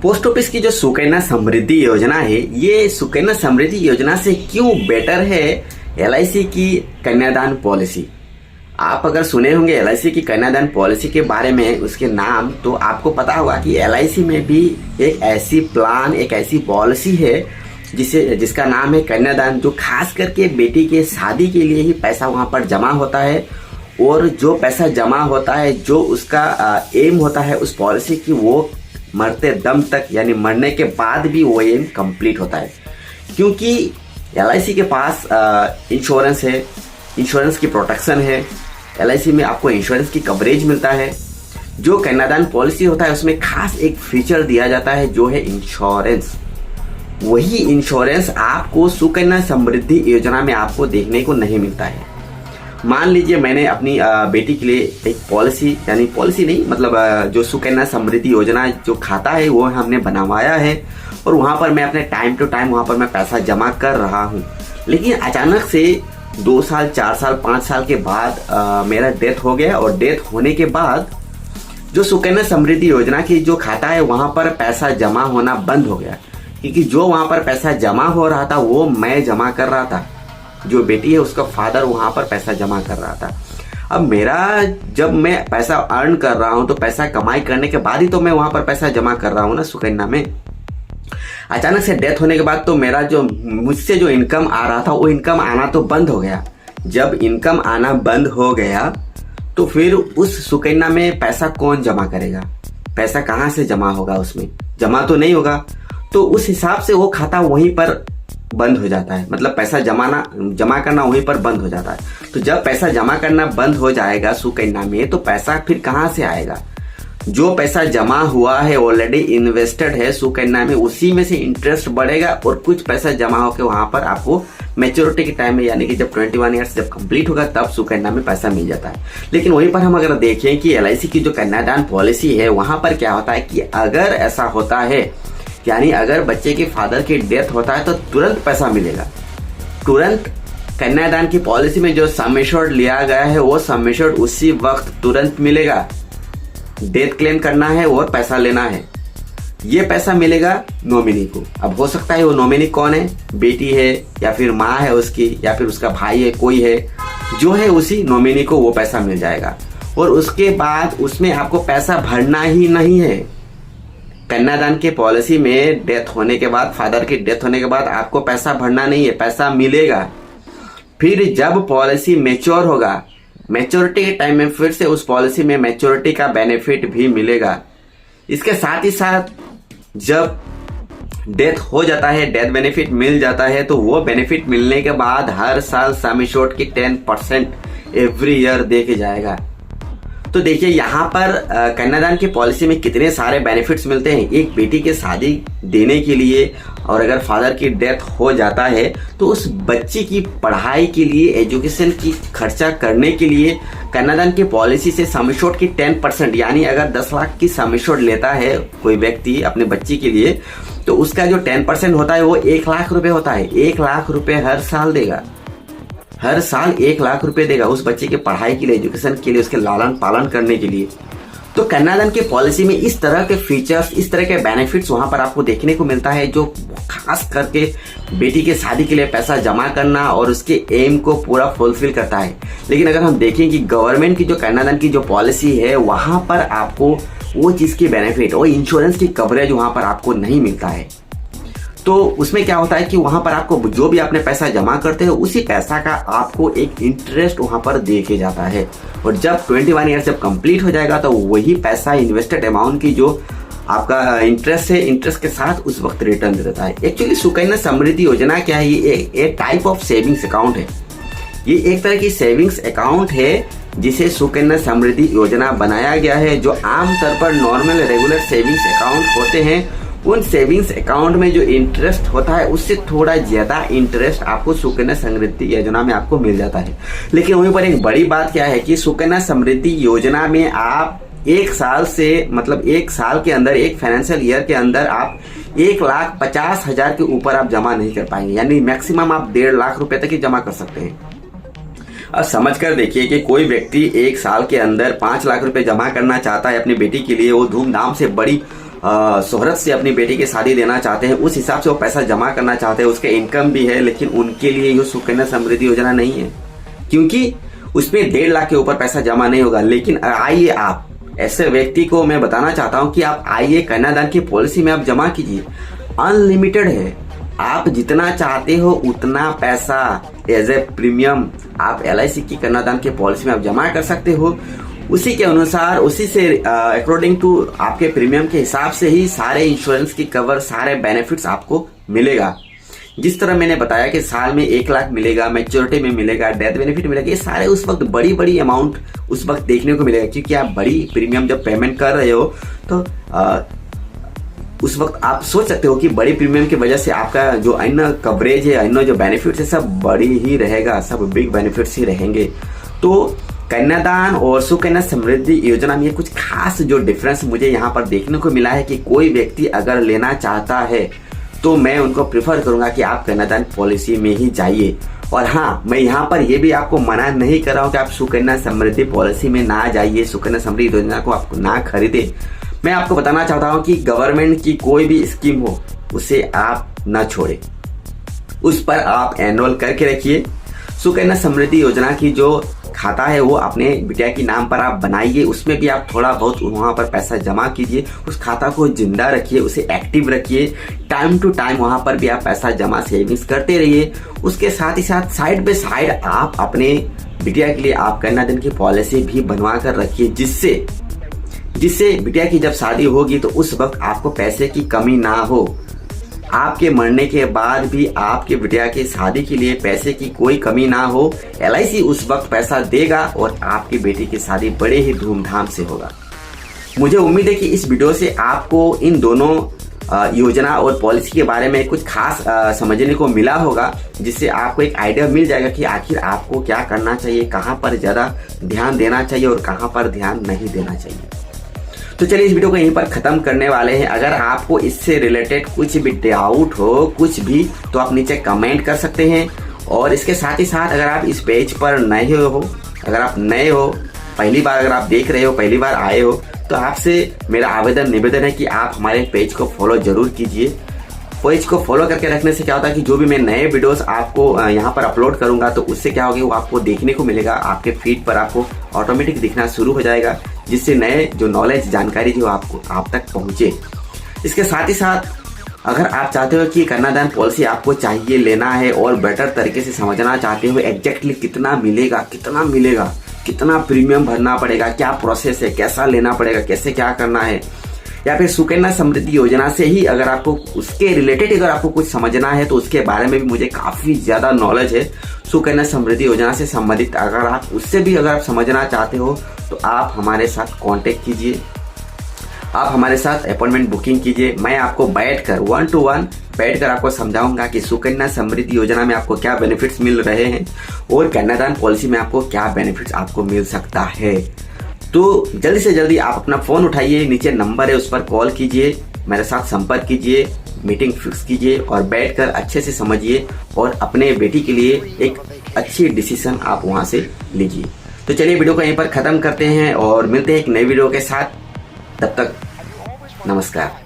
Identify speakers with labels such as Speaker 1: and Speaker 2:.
Speaker 1: Post office की जो सुकन्या समृद्धि योजना है, ये सुकन्या समृद्धि योजना से क्यों बेटर है एलआईसी की कन्यादान पॉलिसी। आप अगर सुने होंगे एलआईसी की कन्यादान पॉलिसी के बारे में, उसके नाम, तो आपको पता होगा कि एलआईसी में भी एक ऐसी प्लान, एक ऐसी पॉलिसी है जिसका नाम है कन्यादान, जो खास करके बेटी के शादी के लिए ही पैसा वहां पर जमा होता है। और जो पैसा जमा होता है, जो उसका एम होता है उस पॉलिसी की, वो मरते दम तक यानी मरने के बाद भी वो एम कंप्लीट होता है। क्योंकि एलआईसी के पास इंश्योरेंस है, इंश्योरेंस की प्रोटेक्शन है। एलआईसी में आपको इंश्योरेंस की कवरेज मिलता है। जो कन्यादान पॉलिसी होता है उसमें खास एक फीचर दिया जाता है जो है इंश्योरेंस। वही इंश्योरेंस आपको सुकन्या समृद्धि योजना में आपको देखने को नहीं मिलता है। मान लीजिए मैंने अपनी बेटी के लिए एक पॉलिसी, यानी पॉलिसी नहीं मतलब जो सुकन्या समृद्धि योजना जो खाता है वो हमने बनवाया है, और वहां पर मैं अपने टाइम टू टाइम वहां पर मैं पैसा जमा कर रहा हूं। लेकिन अचानक से 2 साल, 4 साल, 5 साल के बाद मेरा डेथ हो गया, और डेथ होने के बाद जो सुकन्या समृद्धि योजना की जो खाता है वहां पर पैसा जमा होना बंद हो गया। क्योंकि जो वहां पर पैसा जमा हो रहा था वो मैं जमा कर रहा था, जो बेटी है उसका फादर वहां पर पैसा जमा कर रहा था। अब मेरा, जब मैं पैसा अर्न कर रहा हूं तो पैसा कमाई करने के बाद ही तो मैं वहां पर पैसा जमा कर रहा हूं ना सुकन्या में। अचानक से डेथ होने के बाद तो मेरा जो मुझसे जो इनकम आ रहा था वो इनकम आना तो बंद हो गया। जब इनकम आना बंद हो गया तो फिर उस सुकन्या में पैसा कौन जमा करेगा? पैसा कहाँ से जमा होगा? उसमें जमा तो नहीं होगा। तो उस हिसाब से वो खाता वहीं पर बंद हो जाता है, मतलब पैसा जमा करना वहीं पर बंद हो जाता है। तो जब पैसा जमा करना बंद हो जाएगा सुकन्या में, तो पैसा फिर कहाँ से आएगा? जो पैसा जमा हुआ है, ऑलरेडी इन्वेस्टेड है सुकन्या में, उसी में से इंटरेस्ट बढ़ेगा, और कुछ पैसा जमा होकर वहां पर आपको मैच्योरिटी के टाइम में, यानी कि जब 21 ईयर्स जब कंप्लीट होगा तब सुकन्या में पैसा मिल जाता है। लेकिन वहीं पर हम अगर देखें कि एलआईसी की जो कन्यादान पॉलिसी है, वहां पर क्या होता है कि अगर ऐसा होता है, यानी अगर बच्चे के फादर की डेथ होता है तो तुरंत पैसा मिलेगा। तुरंत कन्यादान की पॉलिसी में जो सम एश्योर्ड लिया गया है वो सम एश्योर्ड उसी वक्त तुरंत मिलेगा। डेथ क्लेम करना है और पैसा लेना है, ये पैसा मिलेगा नॉमिनी को। अब हो सकता है वो नॉमिनी कौन है, बेटी है या फिर माँ है उसकी, या फिर उसका भाई है, कोई है, जो है उसी नॉमिनी को वो पैसा मिल जाएगा। और उसके बाद उसमें आपको पैसा भरना ही नहीं है। कन्यादान के पॉलिसी में डेथ होने के बाद, फादर की डेथ होने के बाद आपको पैसा भरना नहीं है, पैसा मिलेगा। फिर जब पॉलिसी मैच्योर होगा, मैच्योरिटी के टाइम में फिर से उस पॉलिसी में मैच्योरिटी का बेनिफिट भी मिलेगा। इसके साथ ही साथ जब डेथ हो जाता है, डेथ बेनिफिट मिल जाता है, तो वो बेनिफिट मिलने के बाद हर साल सम एश्योर्ड की 10% एवरी ईयर दे के जाएगा। तो देखिए यहाँ पर कन्यादान की पॉलिसी में कितने सारे बेनिफिट्स मिलते हैं एक बेटी के शादी देने के लिए। और अगर फादर की डेथ हो जाता है तो उस बच्ची की पढ़ाई के लिए, एजुकेशन की खर्चा करने के लिए कन्यादान की पॉलिसी से सम एश्योर्ड की 10%, यानी अगर 10 लाख की सम एश्योर्ड लेता है कोई व्यक्ति अपने बच्ची के लिए, तो उसका जो 10% होता है वो 1 लाख रुपए होता है। 1 लाख रुपए हर साल देगा, हर साल 1 लाख रुपए देगा उस बच्चे के पढ़ाई के लिए, एजुकेशन के लिए, उसके लालन पालन करने के लिए। तो कन्यादान की पॉलिसी में इस तरह के फीचर्स, इस तरह के बेनिफिट्स वहां पर आपको देखने को मिलता है, जो खास करके बेटी के शादी के लिए पैसा जमा करना और उसके एम को पूरा फुलफिल करता है। लेकिन अगर हम देखें कि गवर्नमेंट की जो कन्यादान की जो पॉलिसी है, वहां पर आपको वो चीज की बेनिफिट और इंश्योरेंस की कवरेज वहां पर आपको नहीं मिलता है। तो उसमें क्या होता है कि वहां पर आपको जो भी आपने पैसा जमा करते हो, उसी पैसा का आपको एक इंटरेस्ट वहां पर दे के जाता है। और जब 21 ईयर जब कंप्लीट हो जाएगा तो वही पैसा इन्वेस्टेड अमाउंट की जो आपका इंटरेस्ट है, इंटरेस्ट के साथ उस वक्त रिटर्न दे देता है। एक्चुअली सुकन्या समृद्धि योजना क्या है? ये एक टाइप ऑफ सेविंग्स अकाउंट है। ये एक तरह की सेविंग्स अकाउंट है जिसे सुकन्या समृद्धि योजना बनाया गया है। जो आमतौर पर नॉर्मल रेगुलर सेविंग्स अकाउंट होते हैं, उन सेविंग्स अकाउंट में जो इंटरेस्ट होता है उससे थोड़ा ज्यादा इंटरेस्ट आपको सुकन्या समृद्धि योजना में आपको मिल जाता है। लेकिन वहीं पर एक बड़ी बात क्या है कि सुकन्या समृद्धि योजना में आप 1 साल से, मतलब 1 साल के अंदर, एक फाइनेंशियल ईयर के अंदर आप 1,50,000 के ऊपर आप जमा नहीं कर पाएंगे। यानी मैक्सिमम आप 1.5 लाख रुपए तक ही जमा कर सकते हैं। अब समझ कर देखिए कि कोई व्यक्ति 1 साल के अंदर 5 लाख रुपए जमा करना चाहता है अपनी बेटी के लिए, वो धूमधाम से बड़ी शोहरत से अपनी बेटी की शादी देना चाहते हैं, उस हिसाब से वो पैसा जमा करना चाहते हैं, उसके इनकम भी है, लेकिन उनके लिए ये सुकन्या समृद्धि योजना नहीं है, क्योंकि उसमें 1.5 लाख के ऊपर पैसा जमा नहीं होगा। लेकिन आइए, आप ऐसे व्यक्ति को मैं बताना चाहता हूं कि आप आइए, कन्यादान की पॉलिसी में आप जमा कीजिए। अनलिमिटेड है, आप जितना चाहते हो उतना पैसा एज ए प्रीमियम आप LIC की कन्यादान की पॉलिसी में आप जमा कर सकते हो। उसी के अनुसार, उसी से अकॉर्डिंग टू आपके प्रीमियम के हिसाब से ही सारे इंश्योरेंस की कवर, सारे बेनिफिट्स आपको मिलेगा। जिस तरह मैंने बताया कि साल में 1 लाख मिलेगा, मैच्योरिटी में मिलेगा, डेथ बेनिफिट मिलेगा, ये सारे उस वक्त बड़ी बड़ी अमाउंट उस वक्त देखने को मिलेगा, क्योंकि आप बड़ी प्रीमियम जब पेमेंट कर रहे हो तो उस वक्त आप सोच सकते हो कि बड़ी प्रीमियम की वजह से आपका जो अन्य कवरेज है, अन्य जो बेनिफिट्स है, सब बड़ी ही रहेगा, सब बिग बेनिफिट्स ही रहेंगे। तो कन्यादान और सुकन्या समृद्धि योजना में कुछ खास जो डिफरेंस मुझे यहाँ पर देखने को मिला है कि कोई व्यक्ति अगर लेना चाहता है तो मैं उनको प्रिफर करूंगा कि आप कन्यादान पॉलिसी में ही जाइए। और हाँ, मैं यहाँ पर यह भी आपको मना नहीं कर रहा हूँ कि आप सुकन्या समृद्धि पॉलिसी में ना जाइए, सुकन्या समृद्धि योजना को आप ना खरीदे। मैं आपको बताना चाहता हूँ कि गवर्नमेंट की कोई भी स्कीम हो उसे आप ना छोड़े, उस पर आप एनरोल करके रखिए। सुकन्या समृद्धि योजना की जो खाता है वो अपने बिटिया के नाम पर आप बनाइए, उसमें भी आप थोड़ा बहुत वहां पर पैसा जमा कीजिए, उस खाता को जिंदा रखिए, उसे एक्टिव रखिए, टाइम टू टाइम वहां पर भी आप पैसा जमा सेविंग्स करते रहिए। उसके साथ ही साथ साइड बाय साइड आप अपने बिटिया के लिए आप कन्यादान की पॉलिसी भी बनवा कर रखिए, जिससे बिटिया की जब शादी होगी तो उस वक्त आपको पैसे की कमी ना हो। आपके मरने के बाद भी आपके बिटिया की शादी के लिए पैसे की कोई कमी ना हो। LIC उस वक्त पैसा देगा और आपकी बेटी की शादी बड़े ही धूमधाम से होगा। मुझे उम्मीद है कि इस वीडियो से आपको इन दोनों योजना और पॉलिसी के बारे में कुछ खास समझने को मिला होगा, जिससे आपको एक आइडिया मिल जाएगा कि आखिर आपको क्या करना चाहिए, कहाँ पर ज्यादा ध्यान देना चाहिए और कहाँ पर ध्यान नहीं देना चाहिए। तो चलिए इस वीडियो को यहीं पर खत्म करने वाले हैं। अगर आपको इससे रिलेटेड कुछ भी डाउट हो, कुछ भी, तो आप नीचे कमेंट कर सकते हैं। और इसके साथ ही साथ अगर आप इस पेज पर नए हो, अगर आप नए हो, पहली बार अगर आप देख रहे हो, पहली बार आए हो, तो आपसे मेरा आवेदन निवेदन है कि आप हमारे पेज को फॉलो जरूर कीजिए। पेज को फॉलो करके रखने से क्या होता है कि जो भी मैं नए वीडियोस आपको यहाँ पर अपलोड करूंगा तो उससे क्या होगा, वो आपको देखने को मिलेगा, आपके फीड पर आपको ऑटोमेटिक दिखना शुरू हो जाएगा, जिससे नए जो नॉलेज, जानकारी जो आपको आप तक पहुंचे। इसके साथ ही साथ अगर आप चाहते हो कि कन्यादान पॉलिसी आपको चाहिए, लेना है और बेटर तरीके से समझना चाहते हो एग्जैक्टली कितना मिलेगा, कितना प्रीमियम भरना पड़ेगा, क्या प्रोसेस है, कैसा लेना पड़ेगा, कैसे क्या करना है, या फिर सुकन्या समृद्धि योजना से ही अगर आपको उसके रिलेटेड अगर आपको कुछ समझना है तो उसके बारे में भी मुझे काफी ज्यादा नॉलेज है। सुकन्या समृद्धि योजना से संबंधित अगर आप उससे भी अगर आप समझना चाहते हो तो आप हमारे साथ कांटेक्ट कीजिए, आप हमारे साथ अपॉइंटमेंट बुकिंग कीजिए। मैं आपको बैठकर 1 to 1 बैठकर आपको समझाऊंगा कि सुकन्या समृद्धि योजना में आपको क्या बेनिफिट्स मिल रहे हैं और कन्यादान पॉलिसी में आपको क्या बेनिफिट्स आपको मिल सकता है। तो जल्दी से जल्दी आप अपना फोन उठाइए, नीचे नंबर है उस पर कॉल कीजिए, मेरे साथ संपर्क कीजिए, मीटिंग फिक्स कीजिए और बैठकर अच्छे से समझिए और अपने बेटी के लिए एक अच्छी डिसीजन आप वहां से लीजिए। तो चलिए वीडियो को यहीं पर खत्म करते हैं और मिलते हैं एक नई वीडियो के साथ। तब तक नमस्कार।